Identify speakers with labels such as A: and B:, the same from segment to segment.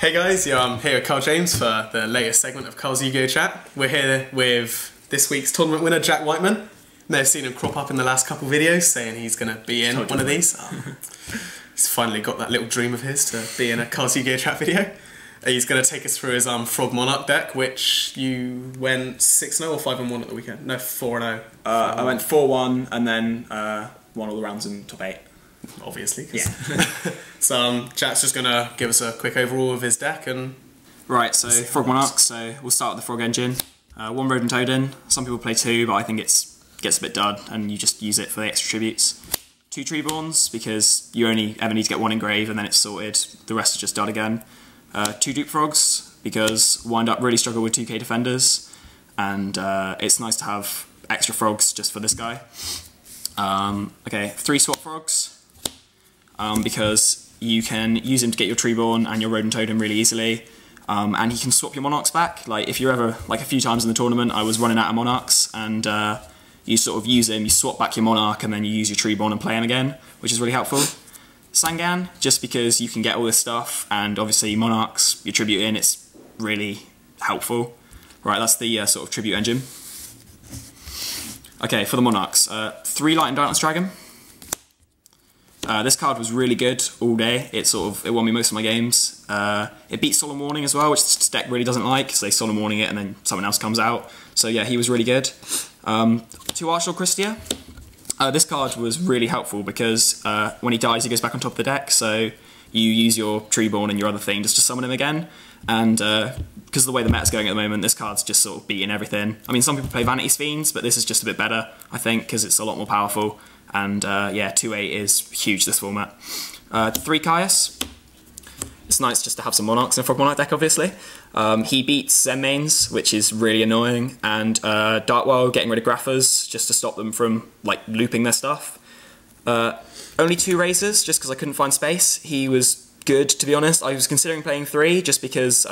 A: Hey guys, I'm here with Carl James for the latest segment of Karls YuGiOh Chat. We're here with this week's tournament winner, Jack Wightman. May have seen him crop up in the last couple of videos saying he's going to be in one of these. He's finally got that little dream of his to be in a Karls YuGiOh Chat video. He's going to take us through his Frog Monarch deck, which you went 6-0 or 5-1 at the weekend? No, 4-0.
B: I went 4-1 and then won all the rounds in top 8.
A: Obviously.
B: Yeah.
A: So Jack's just going to give us a quick overall of his deck and...
B: Right, so Frog Monarchs, so we'll start with the Frog engine. One Rodent Toad in. Some people play 2, but I think it gets a bit dud and you just use it for the extra tributes. 2 Treeborns, because you only ever need to get 1 engrave and then it's sorted. The rest is just dud again. 2 Dupe Frogs, because wind up really struggle with 2k defenders, and it's nice to have extra frogs just for this guy. Okay, 3 Swap Frogs, because you can use him to get your Treeborn and your Rodent Totem really easily, and he can swap your Monarchs back. Like if you're ever, like a few times in the tournament, I was running out of Monarchs, and you sort of use him, you swap back your Monarch, and then you use your Treeborn and play him again, which is really helpful. Sangan, just because you can get all this stuff, and obviously Monarchs, your tribute in, it's really helpful. Right, that's the sort of tribute engine. Okay, for the Monarchs, 3 Light and Darkness Dragon. This card was really good all day. It won me most of my games. It beat Solemn Warning as well, which this deck really doesn't like, because they Solemn Warning it and then someone else comes out. So yeah, he was really good. 2 Archel Christia. This card was really helpful because when he dies he goes back on top of the deck, so you use your Treeborn and your other thing just to summon him again, and because of the way the meta's going at the moment, this card's just sort of beating everything. I mean, some people play Vanity's Fiends, but this is just a bit better, I think, because it's a lot more powerful, and yeah, 2-8 is huge this format. 3 Caius. It's nice just to have some Monarchs in a Frog Monarch deck, obviously. He beats Zen mains, which is really annoying, and Darkwild getting rid of Graphers just to stop them from like looping their stuff. Only 2 Razors, just because I couldn't find space. He was good, to be honest. I was considering playing 3, just because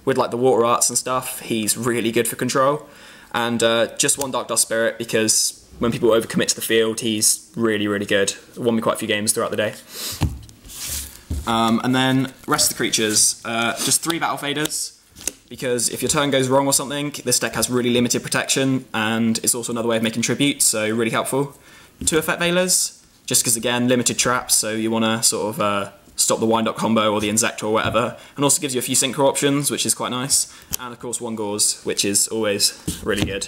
B: with like the Water Arts and stuff, he's really good for control. And just 1 Dark Dust Spirit, because when people overcommit to the field, he's really, really good. Won me quite a few games throughout the day. And then rest of the creatures, just 3 Battle Faders, because if your turn goes wrong or something, this deck has really limited protection, and it's also another way of making tributes, so really helpful. 2 Effect Veilers, just because again, limited traps, so you want to sort of stop the wind-up combo or the Insect or whatever, and also gives you a few synchro options, which is quite nice, and of course 1 Gauze, which is always really good.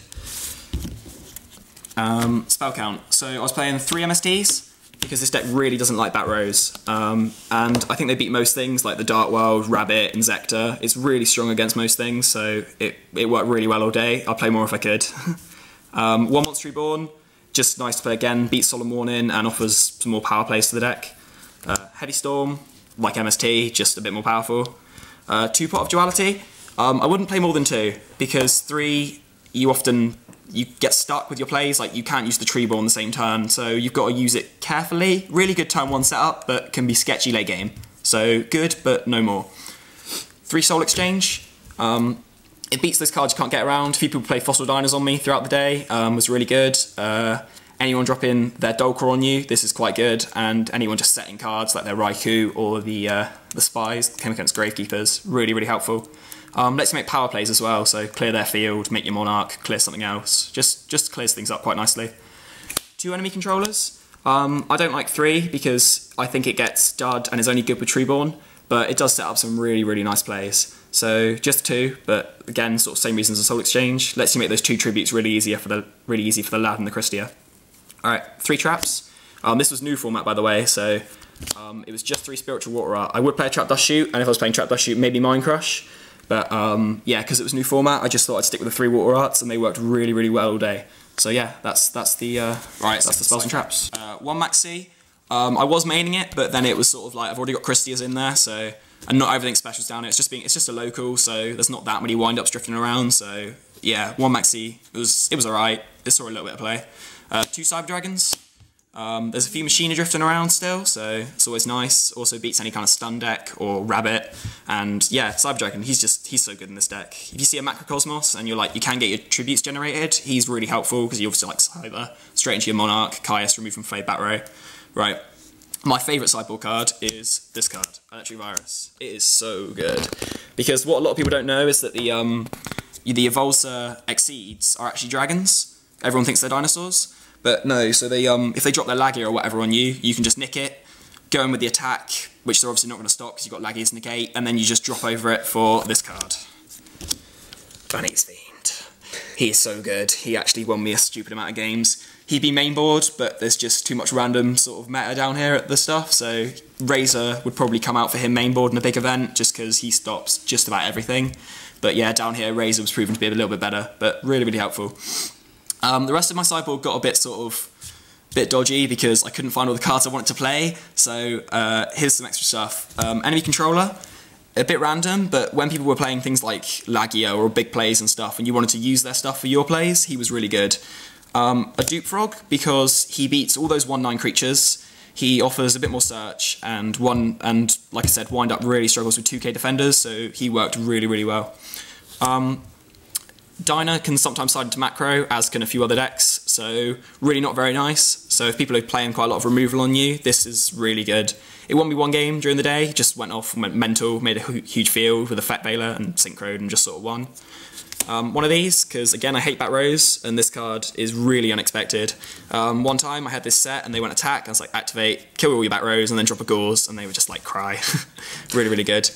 B: Spell count, so I was playing 3 MSTs, because this deck really doesn't like Bat Rose, and I think they beat most things like the Dark World, Rabbit, Insector. It's really strong against most things, so it worked really well all day. I'll play more if I could. 1 Monster Reborn, just nice to play again, beats Solemn Warning and offers some more power plays to the deck. Heavy Storm, like MST, just a bit more powerful. 2 Pot of Duality, I wouldn't play more than 2, because 3, you get stuck with your plays, like you can't use the Treeborn the same turn, so you've got to use it carefully. Really good turn 1 setup, but can be sketchy late game. So good, but no more. 3 Soul Exchange. It beats those cards you can't get around. A few people play Fossil Diners on me throughout the day, was really good. Anyone dropping their Dolkor on you, this is quite good, and anyone just setting cards like their Raikou or the Spies, came against Gravekeepers, really, really helpful. Lets you make power plays as well, so clear their field, make your Monarch, clear something else. Just clears things up quite nicely. 2 enemy controllers. I don't like 3 because I think it gets dud and is only good with Treeborn, but it does set up some really, really nice plays. So just 2, but again, sort of same reasons as Soul Exchange. Lets you make those 2 tributes really easy for the Lad and the Christia. Alright, 3 traps. This was new format, by the way, so it was just 3 Spiritual Water Art. I would play a Trap Dust Shoot, and if I was playing Trap Dust Shoot, maybe Mind Crush. But yeah, because it was new format, I just thought I'd stick with the 3 Water Arts, and they worked really, really well all day. So yeah, that's the spells and traps. 1 Maxi. I was maining it, but then it was sort of like I've already got Christias in there, so and not everything special's down. It's just a local, so there's not that many wind-ups drifting around. So yeah, 1 Maxi. It was alright. It saw a little bit of play. 2 Cyber Dragons. There's a few Machina drifting around still, so it's always nice. Also beats any kind of stun deck or Rabbit. And yeah, Cyber Dragon, he's so good in this deck. If you see a Macrocosmos and you're like, you can get your tributes generated, he's really helpful because you obviously like Cyber. Straight into your Monarch, Caius, remove from Fade Bat Row. Right. my favourite sideboard card is this card, Electric Virus. It is so good. Because what a lot of people don't know is that the Evolcer Exceeds are actually dragons. Everyone thinks they're dinosaurs. But no, so they if they drop their Laggy or whatever on you, you can just nick it, go in with the attack, which they're obviously not going to stop because you've got Laggy's negate, and then you just drop over it for this card. Bunny's Fiend. He is so good. He actually won me a stupid amount of games. He'd be mainboard, but there's just too much random sort of meta down here at the stuff, so Razor would probably come out for him mainboard in a big event, just because he stops just about everything. But yeah, down here Razor was proven to be a little bit better, but really, really helpful. The rest of my sideboard got a bit dodgy because I couldn't find all the cards I wanted to play, so here's some extra stuff. Enemy Controller, a bit random, but when people were playing things like YuGiOh or big plays and stuff, and you wanted to use their stuff for your plays, he was really good. A Dupe Frog, because he beats all those 1/9 creatures. He offers a bit more search, and like I said, Wind Up really struggles with 2k defenders, so he worked really, really well. Diner can sometimes side into macro, as can a few other decks, so really not very nice. So if people are playing quite a lot of removal on you, this is really good. It won me one game during the day, just went off and went mental, made a huge field with Effect Veiler and Synchroed and just sort of won. One of these, because again I hate Bat Rose, and this card is really unexpected. One time I had this set and they went attack, and I was like, activate, kill all your Bat Rose, and then drop a Gauze, and they would just like cry. Really, really good.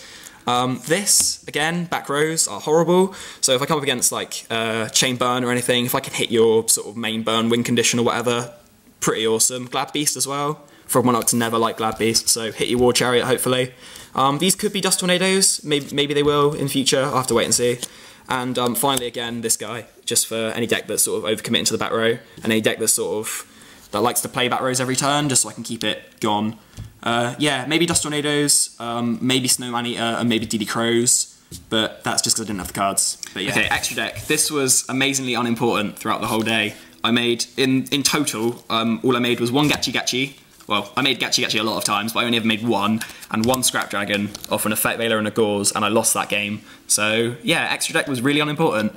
B: This, again, back rows are horrible, so if I come up against like Chain Burn or anything, if I can hit your sort of main burn win condition or whatever, pretty awesome. Glad Beast as well. Frog Monarchs never like Glad Beast, so hit your War Chariot hopefully. These could be Dust Tornadoes, maybe they will in future, I'll have to wait and see. And finally again, this guy, just for any deck that's sort of overcommitting to the back row, and any deck that likes to play back rows every turn, just so I can keep it gone. Yeah, maybe Dust Tornadoes, maybe Snowman Eater, and maybe DD Crows, but that's just because I didn't have the cards. But yeah. Okay, extra deck. This was amazingly unimportant throughout the whole day. I made, in total, all I made was one Gachi Gachi. Well, I made Gachi Gachi a lot of times, but I only ever made one, and one Scrap Dragon off an Effect Veiler and a Gauze, and I lost that game. So yeah, extra deck was really unimportant.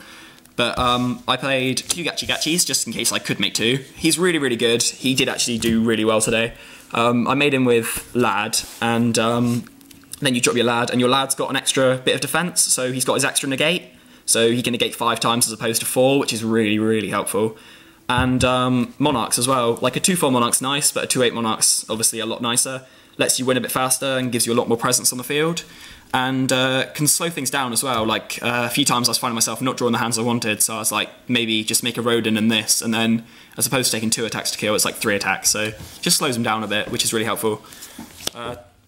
B: But I played 2 Gachi Gachis, just in case I could make 2. He's really, really good. He did actually do really well today. I made him with Lad, and then you drop your Lad, and your Lad's got an extra bit of defense, so he's got his extra negate, so he can negate 5 times as opposed to 4, which is really, really helpful. And Monarchs as well. Like a 2/4 Monarch's nice, but a 2/8 Monarch's obviously a lot nicer. Lets you win a bit faster and gives you a lot more presence on the field. And can slow things down as well. Like a few times I was finding myself not drawing the hands I wanted, so I was like, maybe just make a Rodin and this, and then as opposed to taking 2 attacks to kill, it's like 3 attacks, so just slows them down a bit, which is really helpful.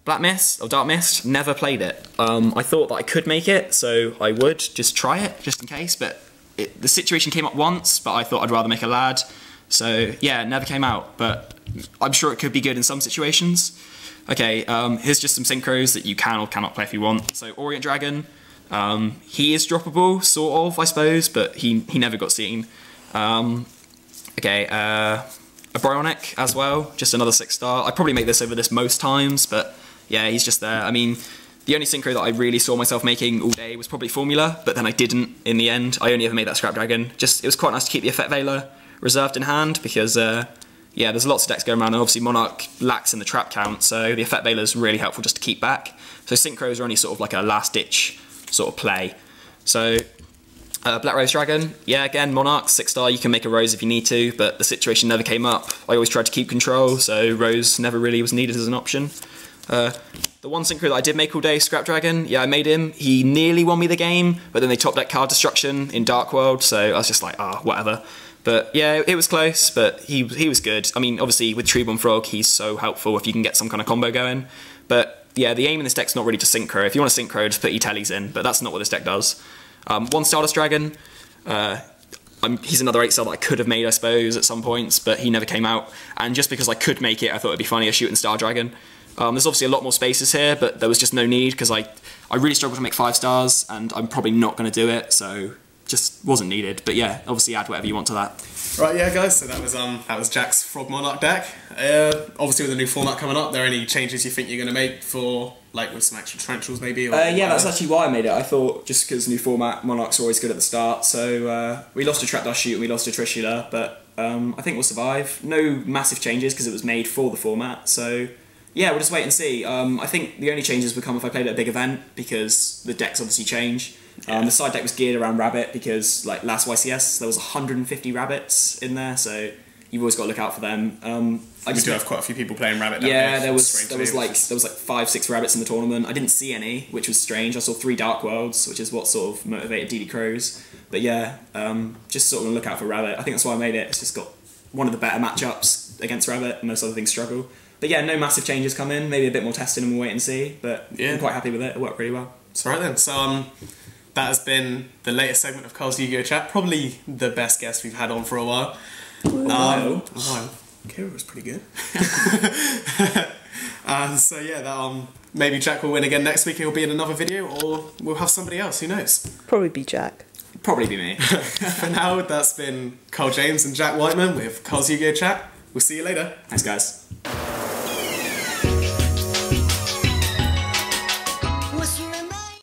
B: Black Mist, or Dark Mist, never played it. I thought that I could make it, so I would just try it, just in case, but the situation came up once, but I thought I'd rather make a Lad, so yeah, it never came out, but I'm sure it could be good in some situations. Okay, here's just some synchros that you can or cannot play if you want. So Orient Dragon, he is droppable, sort of, I suppose, but he never got seen. Okay, a Bryonic as well, just another 6-star. I'd probably make this over this most times, but yeah, he's just there. I mean, the only synchro that I really saw myself making all day was probably Formula, but then I didn't in the end. I only ever made that Scrap Dragon. Just, it was quite nice to keep the Effect Veiler reserved in hand, because yeah, there's lots of decks going around, and obviously Monarch lacks in the trap count, so the Effect Veiler is really helpful just to keep back. So synchros are only sort of like a last-ditch sort of play. So Black Rose Dragon, yeah, again, Monarch, 6-star, you can make a Rose if you need to, but the situation never came up. I always tried to keep control, so Rose never really was needed as an option. The one synchro that I did make all day, Scrap Dragon, yeah, I made him. He nearly won me the game, but then they top deck Card Destruction in Dark World, so I was just like, whatever. But yeah, it was close, but he was good. I mean, obviously with Treeborn Frog, he's so helpful if you can get some kind of combo going. But yeah, the aim in this deck's not really to synchro. If you want to synchro, just put your tellies in, but that's not what this deck does. One Stardust Dragon, he's another 8-star that I could have made, I suppose, at some points, but he never came out. And just because I could make it, I thought it'd be funny a Shooting Star Dragon. There's obviously a lot more spaces here, but there was just no need, because I really struggled to make 5 stars, and I'm probably not going to do it, so just wasn't needed. But yeah, obviously add whatever you want to that.
A: Right, yeah, guys. So that was Jack's Frog Monarch deck. Obviously, with the new format coming up, are there any changes you think you're going to make for, like, with some extra torrentials maybe? Or
B: yeah, that's actually why I made it. I thought just because new format, Monarchs are always good at the start. So we lost a Trap Dust Shoot and we lost a Trishula, but I think we'll survive. No massive changes because it was made for the format. So Yeah, we'll just wait and see. I think the only changes would come if I played at a big event, because the decks obviously change. The side deck was geared around rabbit because, like, last YCS there was 150 rabbits in there, so you've always got to look out for them.
A: I just do have quite a few people playing rabbit.
B: Yeah, there was like 5-6 rabbits in the tournament. I didn't see any, which was strange. I saw 3 Dark Worlds, which is what sort of motivated DD Crows. But yeah, just sort of look out for rabbit. I think that's why I made it. It's just got one of the better matchups against rabbit. Most other things struggle. But yeah, no massive changes come in. Maybe a bit more testing and we'll wait and see. But yeah, I'm quite happy with it. It worked really well.
A: That's right then. So that has been the latest segment of Karls YuGiOh Chat. Probably the best guest we've had on for a while.
B: Wow.
A: Kira was pretty good. So yeah, that maybe Jack will win again next week. He'll be in another video, or we'll have somebody else. Who knows?
C: Probably be Jack.
B: Probably be me.
A: For now, that's been Carl James and Jack Wightman with Karls YuGiOh Chat. We'll see you later.
B: Thanks, guys.